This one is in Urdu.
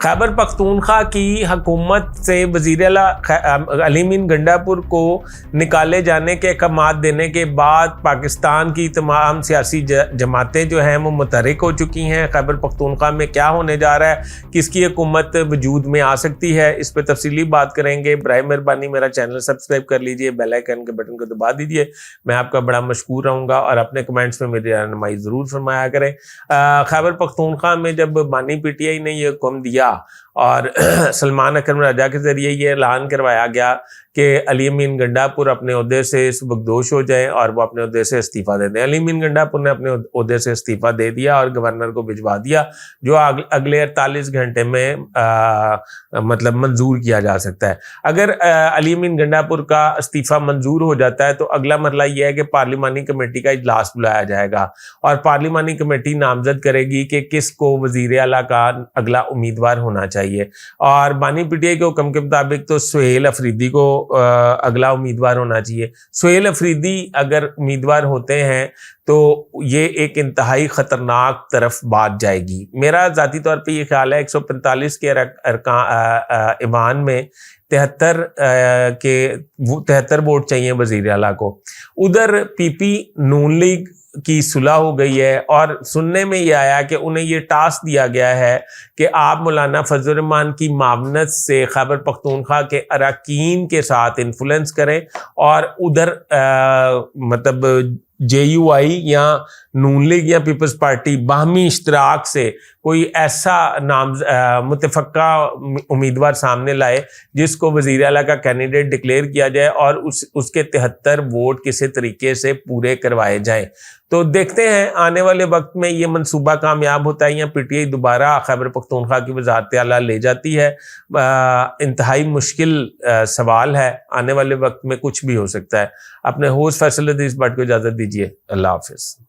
خیبر پختونخوا کی حکومت سے وزیر اعلیٰ علی امین گنڈاپور کو نکالے جانے کے احکامات دینے کے بعد پاکستان کی تمام سیاسی جماعتیں جو ہیں وہ متحرک ہو چکی ہیں۔ خیبر پختونخوا میں کیا ہونے جا رہا ہے، کس کی حکومت وجود میں آ سکتی ہے، اس پہ تفصیلی بات کریں گے۔ برائے مہربانی میرا چینل سبسکرائب کر لیجئے، بیل آئیکن کے بٹن کو دبا دیجئے، میں آپ کا بڑا مشکور رہوں گا، اور اپنے کمنٹس میں میری رہنمائی ضرور فرمایا کریں۔ خیبر پختونخوا میں جب بانی پی ٹی آئی نے یہ حکم دیا اور سلمان اکرم راجہ کے ذریعے یہ اعلان کروایا گیا کہ علی امین گنڈاپور اپنے عہدے سے سبکدوش ہو جائیں اور وہ اپنے عہدے سے استعفیٰ دے دیں، علی امین گنڈاپور نے اپنے عہدے سے استعفیٰ دے دیا اور گورنر کو بھجوا دیا، جو اگلے 48 گھنٹے میں مطلب منظور کیا جا سکتا ہے۔ اگر علی امین گنڈاپور کا استعفیٰ منظور ہو جاتا ہے تو اگلا مرحلہ یہ ہے کہ پارلیمانی کمیٹی کا اجلاس بلایا جائے گا، اور پارلیمانی کمیٹی نامزد کرے گی کہ کس کو وزیر اعلیٰ کا اگلا امیدوار ہونا چاہیے، اور بانی پی ٹی آئی کے حکم کے مطابق تو سہیل افریدی کو اگلا امیدوار ہونا چاہیے۔ سہیل افریدی اگر امیدوار ہوتے ہیں تو یہ ایک انتہائی خطرناک طرف بات جائے گی۔ میرا ذاتی طور پہ یہ خیال ہے 145 کے ایوان میں 73 ووٹ چاہیے وزیر اعلیٰ کو۔ ادھر پی پی نون لیگ کی صلح ہو گئی ہے، اور سننے میں یہ آیا کہ انہیں یہ ٹاسک دیا گیا ہے کہ آپ مولانا فضل الرحمان کی معاونت سے خیبر پختونخوا کے اراکین کے ساتھ انفلوئنس کریں، اور ادھر مطلب جے یو آئی یا نون لیگ یا پیپلز پارٹی باہمی اشتراک سے کوئی ایسا متفقہ امیدوار سامنے لائے جس کو وزیر اعلیٰ کا کینڈیڈیٹ ڈکلیئر کیا جائے، اور اس کے 73 ووٹ کسی طریقے سے پورے کروائے جائیں۔ تو دیکھتے ہیں آنے والے وقت میں یہ منصوبہ کامیاب ہوتا ہے یا پی ٹی آئی دوبارہ خیبر پختونخوا کی وزارت اعلیٰ لے جاتی ہے۔ انتہائی مشکل سوال ہے، آنے والے وقت میں کچھ بھی ہو سکتا ہے۔ اپنے ہوسٹ فیصل عزیز بٹ کو اجازت دیجیے، اللہ حافظ۔